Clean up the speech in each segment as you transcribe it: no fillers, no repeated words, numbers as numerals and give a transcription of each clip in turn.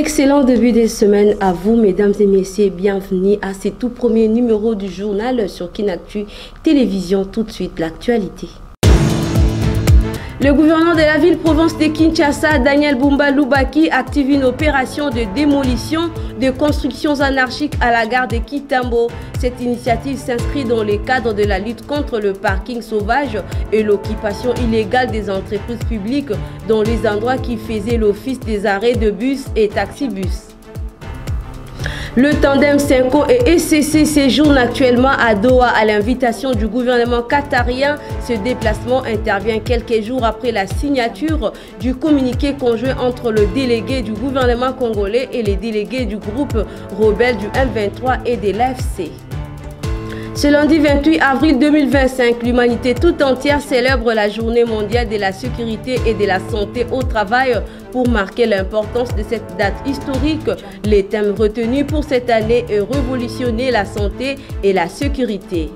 Excellent début de semaine à vous, mesdames et messieurs. Bienvenue à ce tout premier numéro du journal sur Kinactu Télévision. Tout de suite, l'actualité. Le gouverneur de la ville-province de Kinshasa, Daniel Bumba Lubaki, active une opération de démolition de constructions anarchiques à la gare de Kitambo. Cette initiative s'inscrit dans le cadre de la lutte contre le parking sauvage et l'occupation illégale des entreprises publiques dans les endroits qui faisaient l'office des arrêts de bus et taxibus. Le tandem Senko et ECC séjourne actuellement à Doha à l'invitation du gouvernement qatarien. Ce déplacement intervient quelques jours après la signature du communiqué conjoint entre le délégué du gouvernement congolais et les délégués du groupe rebelle du M23 et de l'AFC. Ce lundi 28 avril 2025, l'humanité tout entière célèbre la journée mondiale de la sécurité et de la santé au travail. Pour marquer l'importance de cette date historique, les thèmes retenus pour cette année est révolutionner la santé et la sécurité.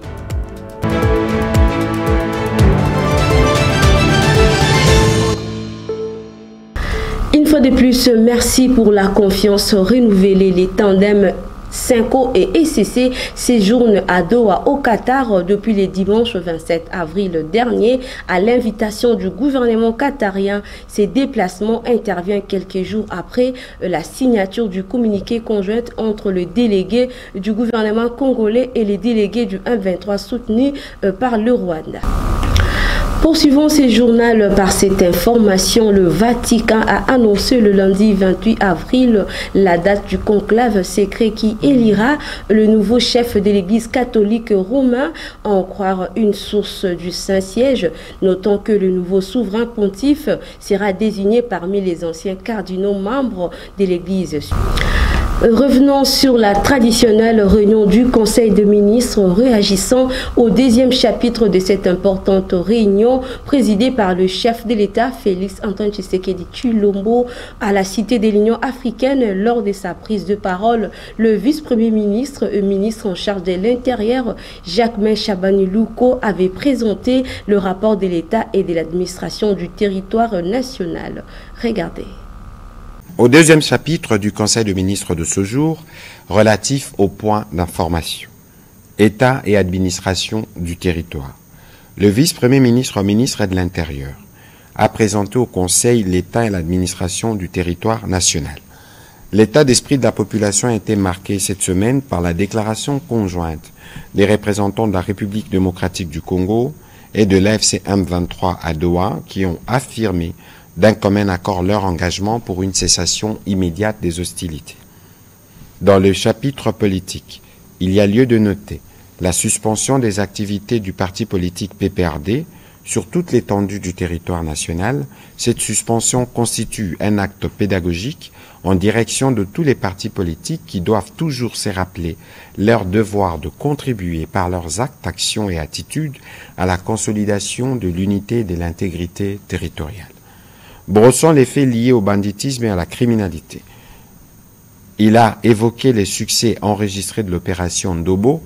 Une fois de plus, merci pour la confiance renouvelée. Les tandems Senko et ECC séjournent à Doha au Qatar depuis le dimanche 27 avril dernier à l'invitation du gouvernement qatarien. Ces déplacements interviennent quelques jours après la signature du communiqué conjoint entre le délégué du gouvernement congolais et les délégués du M23 soutenus par le Rwanda. Poursuivons ce journal par cette information. Le Vatican a annoncé le lundi 28 avril la date du conclave secret qui élira le nouveau chef de l'Église catholique romain, à en croire une source du Saint-Siège, notant que le nouveau souverain pontife sera désigné parmi les anciens cardinaux membres de l'Église. Revenons sur la traditionnelle réunion du Conseil de ministres, réagissant au deuxième chapitre de cette importante réunion présidée par le chef de l'État, Félix Antoine Tshisekedi Tshilombo, à la Cité de l'Union africaine. Lors de sa prise de parole, le vice-premier ministre et ministre en charge de l'Intérieur, Jacquemain Chabani-Louko, avait présenté le rapport de l'État et de l'administration du territoire national. Regardez. Au deuxième chapitre du Conseil de ministres de ce jour, relatif au point d'information, État et administration du territoire, le vice-premier ministre de l'Intérieur a présenté au Conseil l'État et l'administration du territoire national. L'état d'esprit de la population a été marqué cette semaine par la déclaration conjointe des représentants de la République démocratique du Congo et de l'AFC M23 à Doha qui ont affirmé d'un commun accord leur engagement pour une cessation immédiate des hostilités. Dans le chapitre politique, il y a lieu de noter la suspension des activités du parti politique PPRD sur toute l'étendue du territoire national. Cette suspension constitue un acte pédagogique en direction de tous les partis politiques qui doivent toujours se rappeler leur devoir de contribuer par leurs actes, actions et attitudes à la consolidation de l'unité et de l'intégrité territoriale. Brossant les faits liés au banditisme et à la criminalité. Il a évoqué les succès enregistrés de l'opération Ndobo,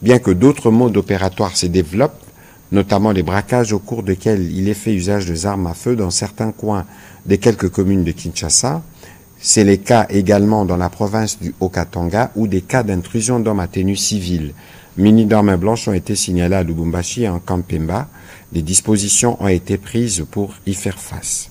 bien que d'autres modes opératoires se développent, notamment les braquages au cours desquels il est fait usage des armes à feu dans certains coins des quelques communes de Kinshasa. C'est le cas également dans la province du Haut-Katanga où des cas d'intrusion d'hommes à tenue civile munis d'armes blanches ont été signalés à Lubumbashi et en Kampemba. Des dispositions ont été prises pour y faire face.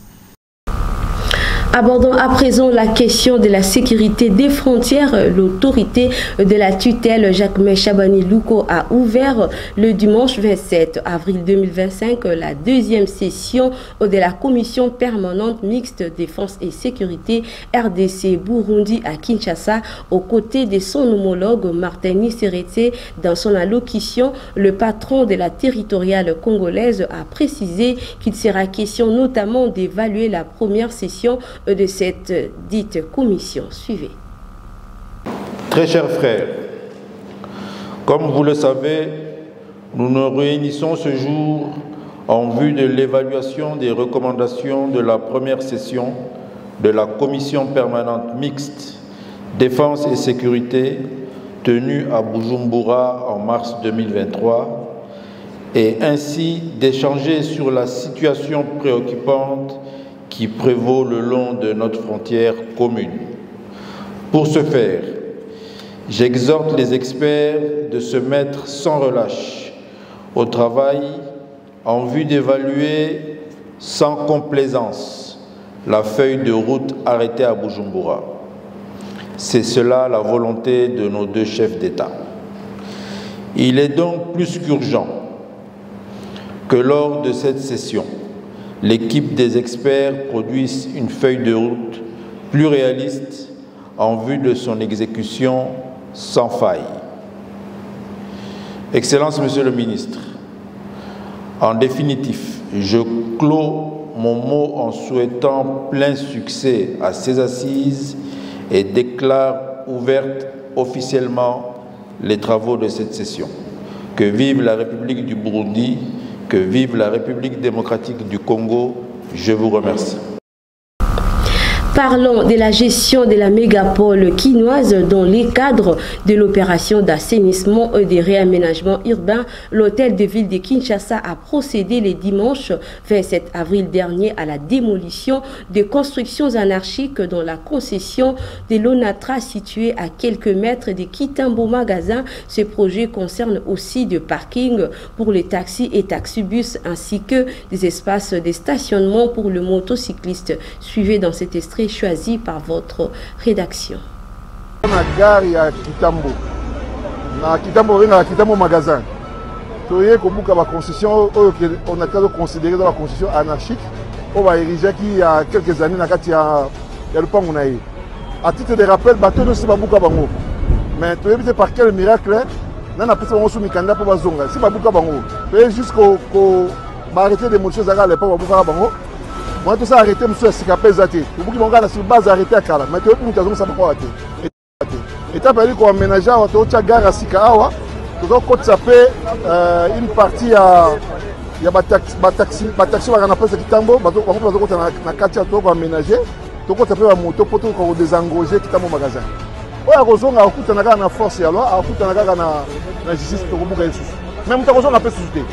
Abordons à présent la question de la sécurité des frontières. L'autorité de la tutelle Jacquemain Chabani-Louko a ouvert le dimanche 27 avril 2025 la deuxième session de la commission permanente mixte défense et sécurité RDC Burundi à Kinshasa aux côtés de son homologue Martini Seretse. Dans son allocution, le patron de la territoriale congolaise a précisé qu'il sera question notamment d'évaluer la première session de cette dite commission. Suivez. Très chers frères, comme vous le savez, nous nous réunissons ce jour en vue de l'évaluation des recommandations de la première session de la commission permanente mixte défense et sécurité tenue à Bujumbura en mars 2023 et ainsi d'échanger sur la situation préoccupante qui prévaut le long de notre frontière commune. Pour ce faire, j'exhorte les experts de se mettre sans relâche au travail en vue d'évaluer sans complaisance la feuille de route arrêtée à Bujumbura. C'est cela la volonté de nos deux chefs d'État. Il est donc plus qu'urgent que lors de cette session, l'équipe des experts produise une feuille de route plus réaliste en vue de son exécution sans faille. Excellence, Monsieur le Ministre, en définitif, je clôt mon mot en souhaitant plein succès à ces assises et déclare ouvertes officiellement les travaux de cette session. Que vive la République du Burundi, que vive la République démocratique du Congo. Je vous remercie. Parlons de la gestion de la mégapole quinoise dans les cadres de l'opération d'assainissement et de réaménagement urbain. L'hôtel de ville de Kinshasa a procédé le dimanche 27 avril dernier à la démolition de constructions anarchiques dans la concession de l'ONATRA située à quelques mètres de Kitambo Magasin. Ce projet concerne aussi des parkings pour les taxis et taxibus ainsi que des espaces de stationnement pour le motocycliste. Suivez dans cet extrait choisi par votre rédaction. Na gare ya Kitambo. Na Kitambo Magasin. Toye kobuka ba concession on a considéré dans la concession anarchique. On va ériger qui il y a quelques années na kati ya le pango na ye. À titre de rappel, bateau ne se babuka bango. Mais toye bité par quel miracle nana pesa bango sous mikanda pour bazonga. Si babuka bango. Toye jusqu'au arrêter des choses à l'époque babuka bango. Moi tout ça arrêté monsieur Sikapé Zati. Pour qui monga na sur base arrêté à Kala. Mais tu peux nous ça pas arrêté. Et t'as parlé qu'on aménager à Tocha Gare Sika awa. Tout côté ça fait une partie à il y a taxi va na place Kitambo, bato on peut côté na quartier to ko aménager. Tout côté ça fait moto pour tout ko désengager Kitambo Magasin. Oya kozonga okuta na na force ya loi, okuta na justice to ko buka yesu. Même ta kozonga pe société.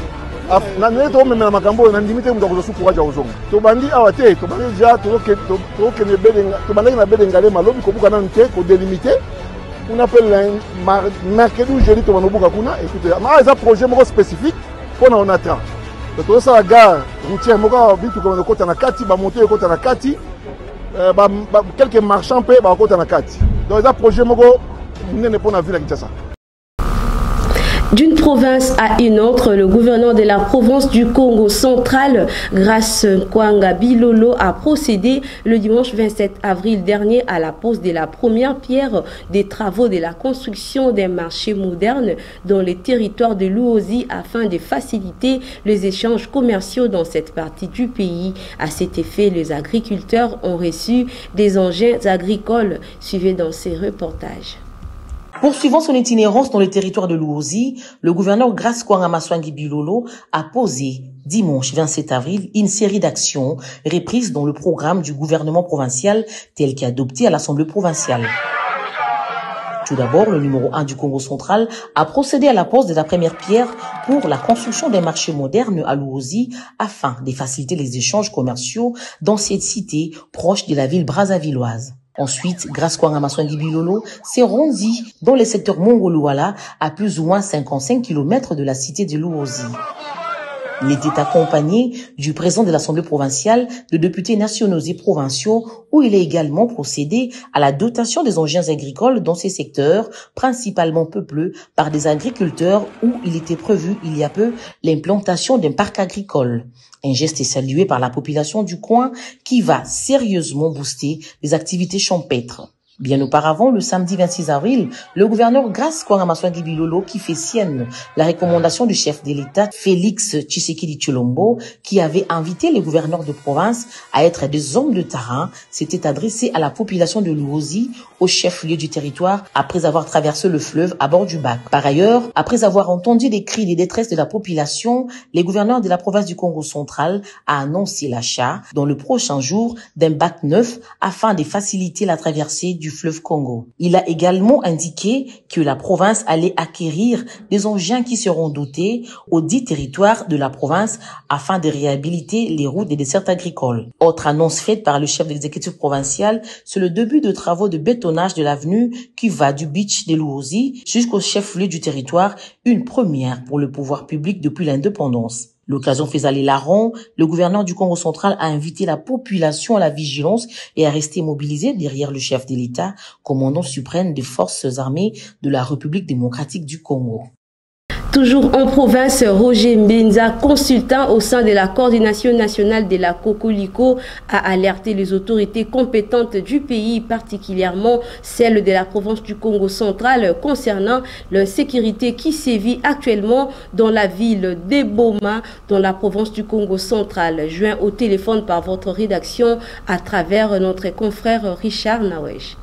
Na neto même na makambo na ndimite mu ndakozo courage ozonga to bandi awate to bandi ja to ne bedenga to bandi na bedenga le malobi ko buka na nte ko délimiter on appelle mercredi ou jeudi to banobuka kuna écoutez ma ça projet moko spécifique pour na onatra to ça gare routière moko bitu ko kota na kati ba monter kota na kati quelques marchands pe ba kota na kati donc ça projet moko nene pour na ville ya Kinshasa. D'une province à une autre, le gouverneur de la province du Congo central, Grace Kwanga Bilolo, a procédé le dimanche 27 avril dernier à la pose de la première pierre des travaux de la construction d'un marché moderne dans les territoires de Luozi afin de faciliter les échanges commerciaux dans cette partie du pays. À cet effet, les agriculteurs ont reçu des engins agricoles. Suivez dans ces reportages. Poursuivant son itinérance dans le territoire de Luozi, le gouverneur Grace Kwanga Maswangi Bilolo a posé dimanche 27 avril une série d'actions reprises dans le programme du gouvernement provincial tel qu'adopté à l'Assemblée provinciale. Tout d'abord, le numéro 1 du Congo central a procédé à la pose de la première pierre pour la construction d'un marché moderne à Luozi afin de faciliter les échanges commerciaux dans cette cité proche de la ville brazzavilloise. Ensuite, Grace Kwanga Maswangi Bilolo s'est rendu dans les secteurs Mongoluala à plus ou moins 55 km de la cité de Luozi. Il était accompagné du président de l'Assemblée provinciale, de députés nationaux et provinciaux, où il a également procédé à la dotation des engins agricoles dans ces secteurs, principalement peuplés par des agriculteurs où il était prévu il y a peu l'implantation d'un parc agricole. Un geste est salué par la population du coin qui va sérieusement booster les activités champêtres. Bien auparavant, le samedi 26 avril, le gouverneur Grace Kwanga Maswangi Bilolo, qui fait sienne la recommandation du chef de l'État, Félix Tshisekedi Tshilombo, qui avait invité les gouverneurs de province à être des hommes de terrain, s'était adressé à la population de Luozi, au chef-lieu du territoire, après avoir traversé le fleuve à bord du bac. Par ailleurs, après avoir entendu les cris de détresse de la population, les gouverneurs de la province du Congo central a annoncé l'achat, dans le prochain jour, d'un bac neuf afin de faciliter la traversée du du fleuve Congo. Il a également indiqué que la province allait acquérir des engins qui seront dotés aux 10 territoires de la province afin de réhabiliter les routes des dessertes agricoles. Autre annonce faite par le chef d'exécutif provincial, c'est le début de travaux de bétonnage de l'avenue qui va du beach de Luozi jusqu'au chef-lieu du territoire, une première pour le pouvoir public depuis l'indépendance. L'occasion faisant les larrons, le gouverneur du Congo central a invité la population à la vigilance et à rester mobilisée derrière le chef de l'État, commandant suprême des forces armées de la République démocratique du Congo. Toujours en province, Roger Mbenza, consultant au sein de la coordination nationale de la Cocolico, a alerté les autorités compétentes du pays, particulièrement celles de la province du Congo central, concernant l'insécurité qui sévit actuellement dans la ville d'Eboma, dans la province du Congo central. Joint au téléphone par votre rédaction à travers notre confrère Richard Nawesh.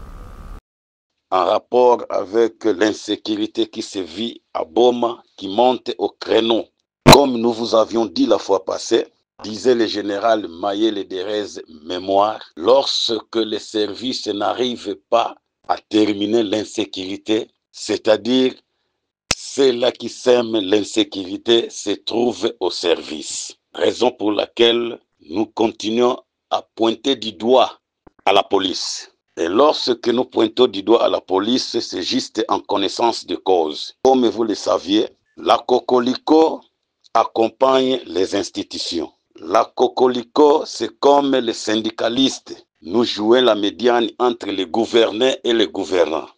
En rapport avec l'insécurité qui sévit à Boma, qui monte au créneau. Comme nous vous avions dit la fois passée, disait le général Mayele Derez Mémoire, lorsque les services n'arrivent pas à terminer l'insécurité, c'est-à-dire ceux-là qui sèment l'insécurité se trouvent au service. Raison pour laquelle nous continuons à pointer du doigt à la police. Et lorsque nous pointons du doigt à la police, c'est juste en connaissance de cause. Comme vous le saviez, la Cocolico accompagne les institutions. La Cocolico, c'est comme les syndicalistes. Nous jouons la médiane entre les gouvernés et les gouvernants.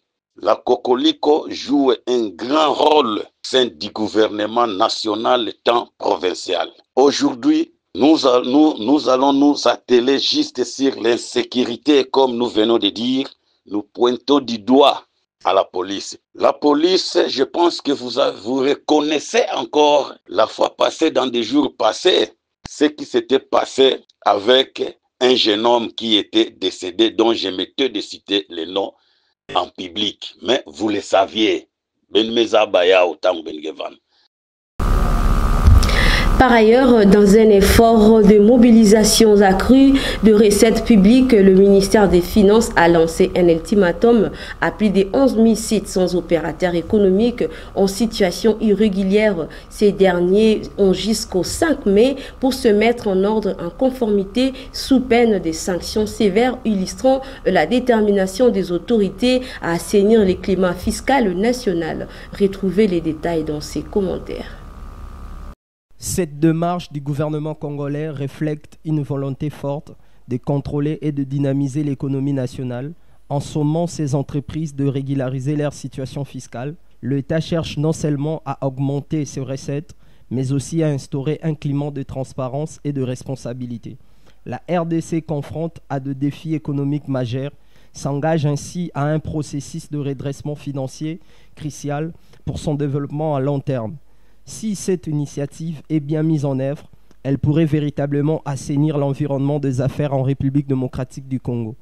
La Cocolico joue un grand rôle au sein du gouvernement national tant provincial. Aujourd'hui, nous allons nous atteler juste sur l'insécurité, comme nous venons de dire. Nous pointons du doigt à la police. La police, je pense que vous reconnaissez encore la fois passée, dans des jours passés, ce qui s'était passé avec un jeune homme qui était décédé, dont je me tais de citer le nom en public. Mais vous le saviez. Par ailleurs, dans un effort de mobilisation accrue de recettes publiques, le ministère des Finances a lancé un ultimatum à plus de 11 700 opérateurs économiques en situation irrégulière. Ces derniers ont jusqu'au 5 mai pour se mettre en ordre en conformité sous peine de sanctions sévères, illustrant la détermination des autorités à assainir le climat fiscal national. Retrouvez les détails dans ces commentaires. Cette démarche du gouvernement congolais reflète une volonté forte de contrôler et de dynamiser l'économie nationale. En sommant ces entreprises de régulariser leur situation fiscale, l'État cherche non seulement à augmenter ses recettes, mais aussi à instaurer un climat de transparence et de responsabilité. La RDC confronte à des défis économiques majeurs, s'engage ainsi à un processus de redressement financier crucial pour son développement à long terme. Si cette initiative est bien mise en œuvre, elle pourrait véritablement assainir l'environnement des affaires en République démocratique du Congo,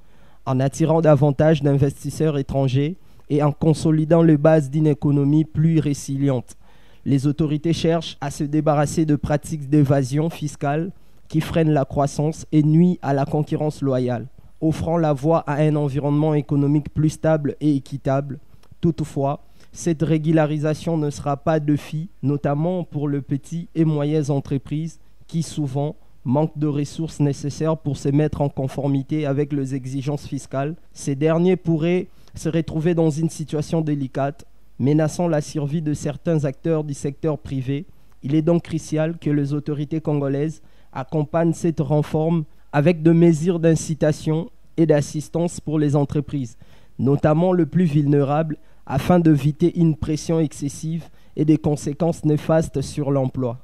en attirant davantage d'investisseurs étrangers et en consolidant les bases d'une économie plus résiliente. Les autorités cherchent à se débarrasser de pratiques d'évasion fiscale qui freinent la croissance et nuisent à la concurrence loyale, offrant la voie à un environnement économique plus stable et équitable. Toutefois, cette régularisation ne sera pas de fait, notamment pour les petites et moyennes entreprises qui souvent manquent de ressources nécessaires pour se mettre en conformité avec les exigences fiscales. Ces derniers pourraient se retrouver dans une situation délicate, menaçant la survie de certains acteurs du secteur privé. Il est donc crucial que les autorités congolaises accompagnent cette réforme avec des mesures d'incitation et d'assistance pour les entreprises, notamment les plus vulnérables, afin d'éviter une pression excessive et des conséquences néfastes sur l'emploi.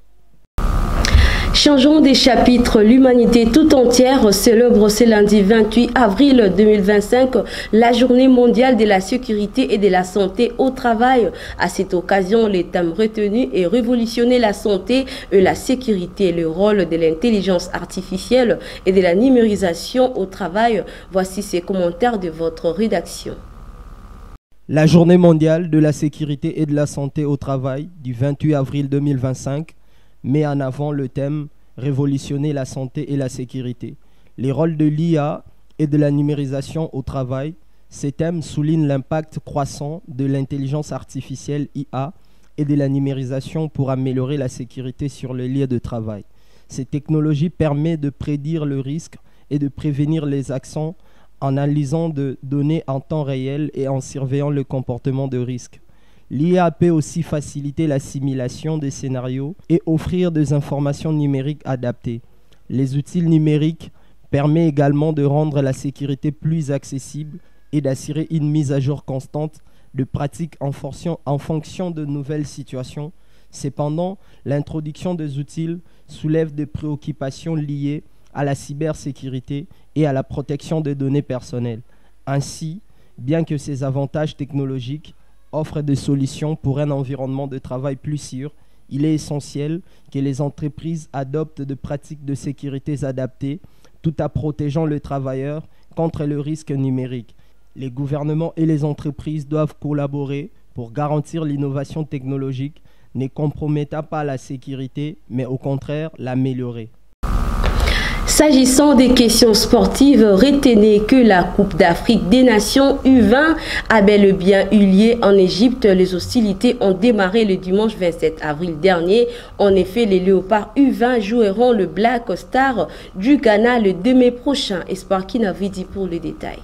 Changeons des chapitres. L'humanité tout entière célèbre ce lundi 28 avril 2025 la journée mondiale de la sécurité et de la santé au travail. À cette occasion, le thème retenu est révolutionner la santé et la sécurité, le rôle de l'intelligence artificielle et de la numérisation au travail. Voici ces commentaires de votre rédaction. La journée mondiale de la sécurité et de la santé au travail du 28 avril 2025 met en avant le thème « Révolutionner la santé et la sécurité ». Les rôles de l'IA et de la numérisation au travail Ces thèmes soulignent l'impact croissant de l'intelligence artificielle IA et de la numérisation pour améliorer la sécurité sur le lieu de travail. Cette technologie permet de prédire le risque et de prévenir les actions en analysant des données en temps réel et en surveillant le comportement de risque. L'IA peut aussi faciliter l'assimilation des scénarios et offrir des informations numériques adaptées. Les outils numériques permettent également de rendre la sécurité plus accessible et d'assurer une mise à jour constante de pratiques en fonction de nouvelles situations. Cependant, l'introduction des outils soulève des préoccupations liées à la cybersécurité et à la protection des données personnelles. Ainsi, bien que ces avantages technologiques offrent des solutions pour un environnement de travail plus sûr, il est essentiel que les entreprises adoptent des pratiques de sécurité adaptées tout en protégeant le travailleur contre le risque numérique. Les gouvernements et les entreprises doivent collaborer pour garantir l'innovation technologique, ne compromettant pas la sécurité, mais au contraire l'améliorer. S'agissant des questions sportives, retenez que la Coupe d'Afrique des Nations U20 a bel et bien eu lieu en Égypte. Les hostilités ont démarré le dimanche 27 avril dernier. En effet, les Léopards U20 joueront le Black Star du Ghana le 2 mai prochain. Espoir Kinavidi pour le détail.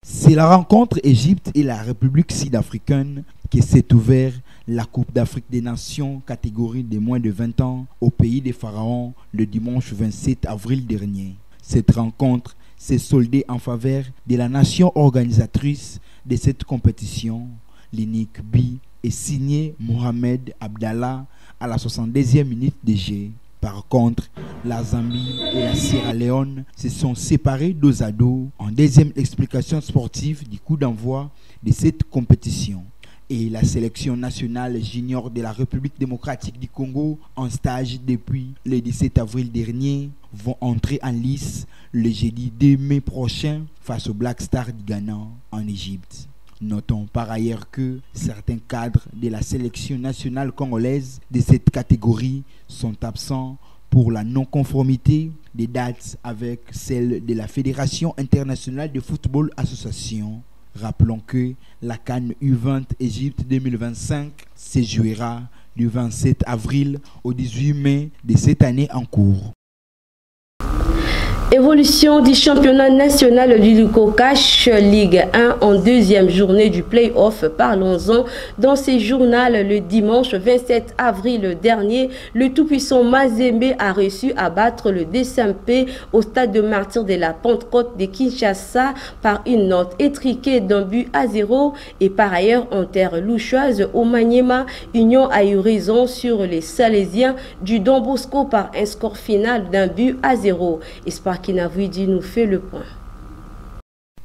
C'est la rencontre Égypte et la République sud-africaine qui s'est ouverte la Coupe d'Afrique des Nations catégorie des moins de 20 ans au pays des Pharaons le dimanche 27 avril dernier. Cette rencontre s'est soldée en faveur de la nation organisatrice de cette compétition. L'unique but est signé Mohamed Abdallah à la 72e minute de jeu. Par contre, la Zambie et la Sierra Leone se sont séparés dos à dos en deuxième explication sportive du coup d'envoi de cette compétition. Et la sélection nationale junior de la République démocratique du Congo, en stage depuis le 17 avril dernier, vont entrer en lice le jeudi 2 mai prochain face au Black Star du Ghana en Égypte. Notons par ailleurs que certains cadres de la sélection nationale congolaise de cette catégorie sont absents pour la non-conformité des dates avec celle de la Fédération internationale de football association. Rappelons que la CAN U20 Égypte 2025 se jouera du 27 avril au 18 mai de cette année en cours. Évolution du championnat national du Luko-Cash Ligue 1 en deuxième journée du play-off. Parlons-en dans ces journaux. Le dimanche 27 avril dernier, le tout-puissant Mazembe a reçu à battre le DSMP au stade de Martyrs de la Pentecôte de Kinshasa par une note étriquée d'1-0. Et par ailleurs, en terre louchoise, au Maniema, Union a eu raison sur les Salésiens du Don Bosco par un score final d'1-0. Kinavidi nous fait le point.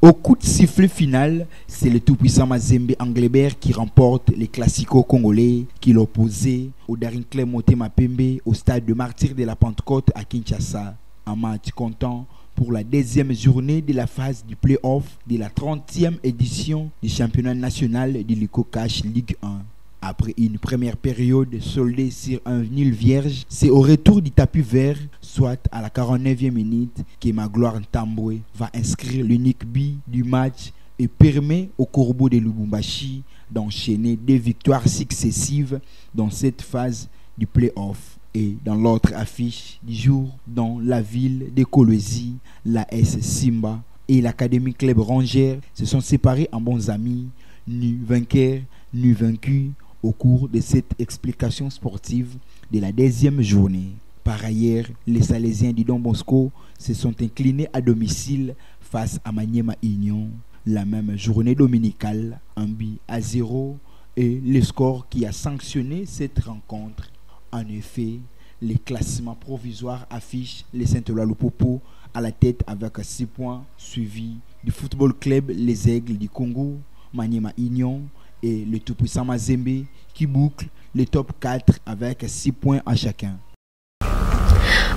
Au coup de sifflet final, c'est le tout-puissant Mazembe Anglebert qui remporte les classicos congolais qui l'opposaient au Daring Club Motema Pembe au stade de Martyrs de la Pentecôte à Kinshasa. Un match comptant pour la deuxième journée de la phase du play-off de la 30e édition du championnat national du Luko-Cash Ligue 1. Après une première période soldée sur un nul vierge, c'est au retour du tapis vert, soit à la 49e minute, que Magloire Ntambwe va inscrire l'unique but du match et permet au Corbeau de Lubumbashi d'enchaîner 2 victoires successives dans cette phase du play-off. Et dans l'autre affiche du jour, dans la ville de Kolwezi, la S Simba et l'Académie Club Rangers se sont séparés en bons amis, nus vainqueurs, nus vaincus, au cours de cette explication sportive de la deuxième journée. Par ailleurs, les Salésiens du Don Bosco se sont inclinés à domicile face à Maniema Union. La même journée dominicale, 1-0 et le score qui a sanctionné cette rencontre. En effet, les classements provisoires affichent les Saint-Eloi Lupopo à la tête avec 6 points, suivi du Football Club Les Aigles du Congo, Maniema Union et le tout-puissant Mazembe qui boucle le top 4 avec 6 points à chacun.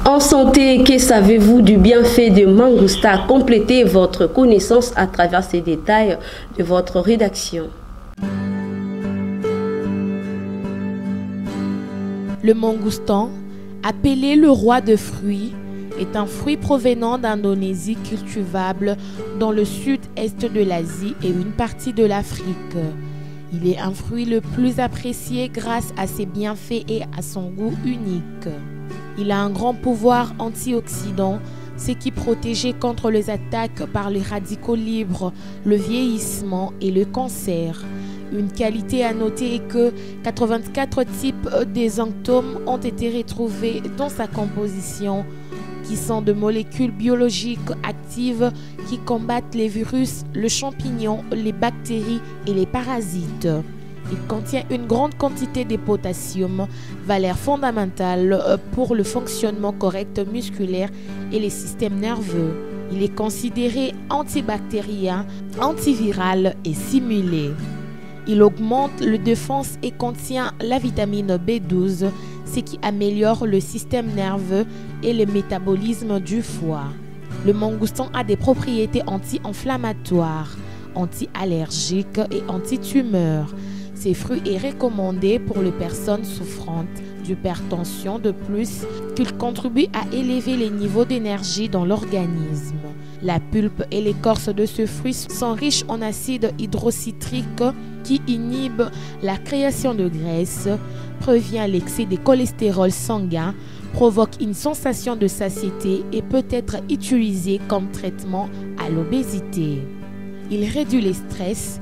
En santé, que savez-vous du bienfait de Mangousta? Complétez votre connaissance à travers ces détails de votre rédaction. Le mangoustan, appelé le roi de fruits, est un fruit provenant d'Indonésie cultivable dans le sud-est de l'Asie et une partie de l'Afrique. Il est un fruit le plus apprécié grâce à ses bienfaits et à son goût unique. Il a un grand pouvoir antioxydant, ce qui protège contre les attaques par les radicaux libres, le vieillissement et le cancer. Une qualité à noter est que 84 types d'exanctomes ont été retrouvés dans sa composition, qui sont de molécules biologiques actives qui combattent les virus, le champignon, les bactéries et les parasites. Il contient une grande quantité de potassium, valeur fondamentale pour le fonctionnement correct musculaire et les systèmes nerveux. Il est considéré antibactérien, antiviral et simulé. Il augmente la défense et contient la vitamine B12, ce qui améliore le système nerveux et le métabolisme du foie. Le mangoustan a des propriétés anti-inflammatoires, anti-allergiques et anti-tumeurs. Ces fruits est recommandé pour les personnes souffrantes d'hypertension, de plus qu'il contribue à élever les niveaux d'énergie dans l'organisme. La pulpe et l'écorce de ce fruit sont riches en acide hydrocitrique qui inhibe la création de graisse, prévient l'excès de cholestérol sanguin, provoque une sensation de satiété et peut être utilisé comme traitement à l'obésité. Il réduit le stress,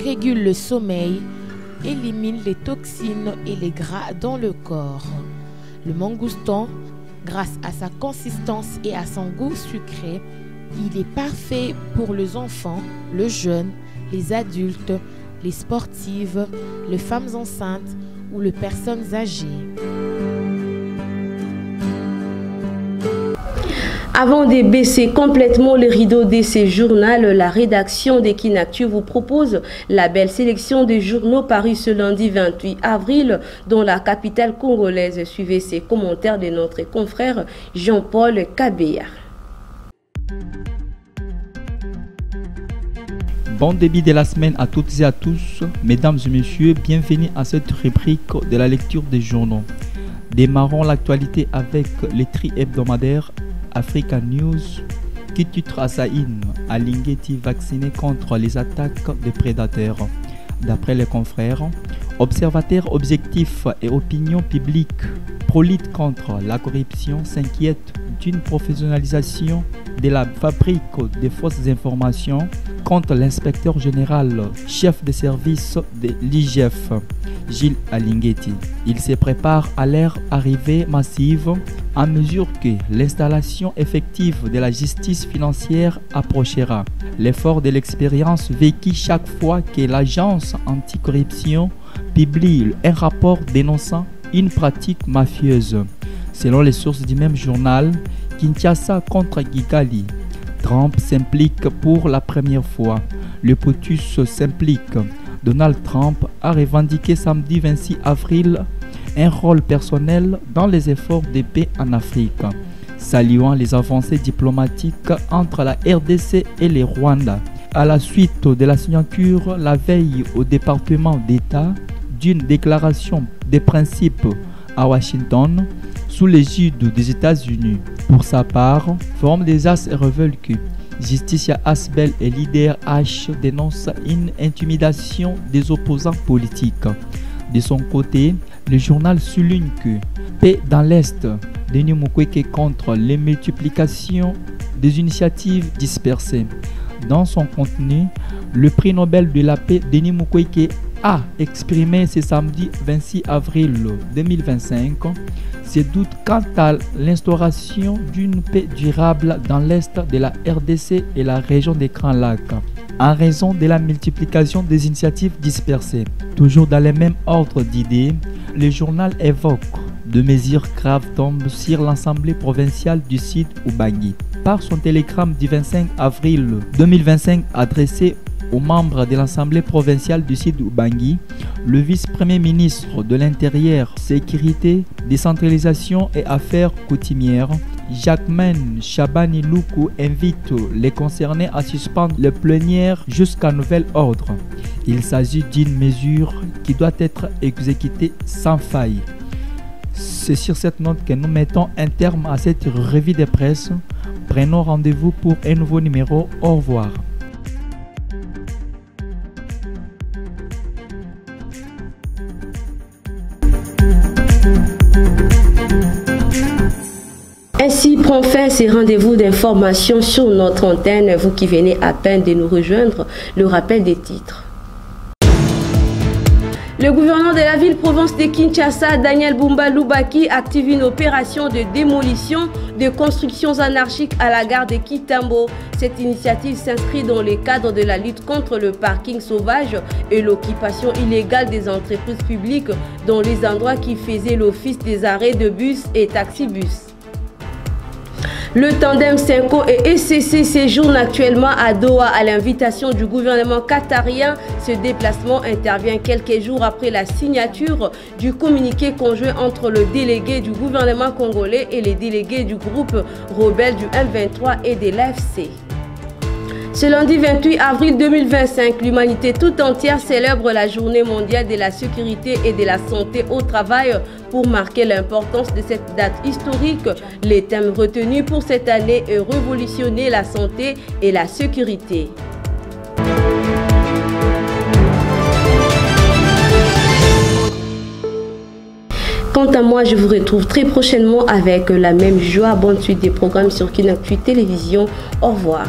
régule le sommeil, élimine les toxines et les gras dans le corps. Le mangoustan, grâce à sa consistance et à son goût sucré, il est parfait pour les enfants, les jeunes, les adultes, les sportives, les femmes enceintes ou les personnes âgées. Avant de baisser complètement le rideau de ces journaux, la rédaction d'Ekinactu vous propose la belle sélection des journaux parus ce lundi 28 avril dans la capitale congolaise. Suivez ces commentaires de notre confrère Jean-Paul Kabea. Bon début de la semaine à toutes et à tous, mesdames et messieurs, bienvenue à cette rubrique de la lecture des journaux. Démarrons l'actualité avec les tri hebdomadaires Africa News qui titre à sa une Alingeti vacciné contre les attaques des prédateurs. D'après les confrères, observateurs objectifs et opinion publique pro-lutte contre la corruption s'inquiètent d'une professionnalisation de la fabrique des fausses informations contre l'inspecteur général chef de service de l'IGF, Gilles Alingeti. Il se prépare à leur arrivée massive à mesure que l'installation effective de la justice financière approchera. L'effort de l'expérience vécu chaque fois que l'agence anticorruption publie un rapport dénonçant une pratique mafieuse. Selon les sources du même journal, Kinshasa contre Kigali. Trump s'implique pour la première fois. Le POTUS s'implique. Donald Trump a revendiqué samedi 26 avril un rôle personnel dans les efforts de paix en Afrique, saluant les avancées diplomatiques entre la RDC et le Rwanda. À la suite de la signature la veille au département d'État d'une déclaration des principes à Washington sous l'égide des États-Unis. Pour sa part, Forum des As révèle que Justicia Asbel et Leader H dénoncent une intimidation des opposants politiques. De son côté, le journal souligne que paix dans l'Est, Denis Mukwege contre les multiplications des initiatives dispersées. Dans son contenu, le prix Nobel de la paix Denis Mukwege a exprimé ce samedi 26 avril 2025 ses doutes quant à l'instauration d'une paix durable dans l'Est de la RDC et la région des Grands Lacs, en raison de la multiplication des initiatives dispersées. Toujours dans le même ordre d'idées, le journal évoque de mesures graves tombent sur l'Assemblée provinciale du Sud Ubangi. Par son télégramme du 25 avril 2025 adressé aux membres de l'Assemblée provinciale du Sud Ubangi, le vice-premier ministre de l'Intérieur, Sécurité, Décentralisation et Affaires coutumières, Jacquemaine Chabani Loukou, invite les concernés à suspendre les plénières jusqu'à nouvel ordre. Il s'agit d'une mesure qui doit être exécutée sans faille. C'est sur cette note que nous mettons un terme à cette revue de presse. Prenons rendez-vous pour un nouveau numéro. Au revoir. Ainsi prend fin ces rendez-vous d'information sur notre antenne. Vous qui venez à peine de nous rejoindre, le rappel des titres. Le gouverneur de la ville-province de Kinshasa, Daniel Bumba Lubaki, active une opération de démolition de constructions anarchiques à la gare de Kitambo. Cette initiative s'inscrit dans le cadre de la lutte contre le parking sauvage et l'occupation illégale des entreprises publiques dans les endroits qui faisaient l'office des arrêts de bus et taxibus. Le tandem Senko et ECC séjourne actuellement à Doha à l'invitation du gouvernement qatarien. Ce déplacement intervient quelques jours après la signature du communiqué conjoint entre le délégué du gouvernement congolais et les délégués du groupe rebelle du M23 et de l'AFC. Ce lundi 28 avril 2025, l'humanité tout entière célèbre la Journée mondiale de la sécurité et de la santé au travail. Pour marquer l'importance de cette date historique, les thèmes retenus pour cette année est révolutionner la santé et la sécurité. Quant à moi, je vous retrouve très prochainement avec la même joie. Bonne suite des programmes sur Kinactu Télévision. Au revoir.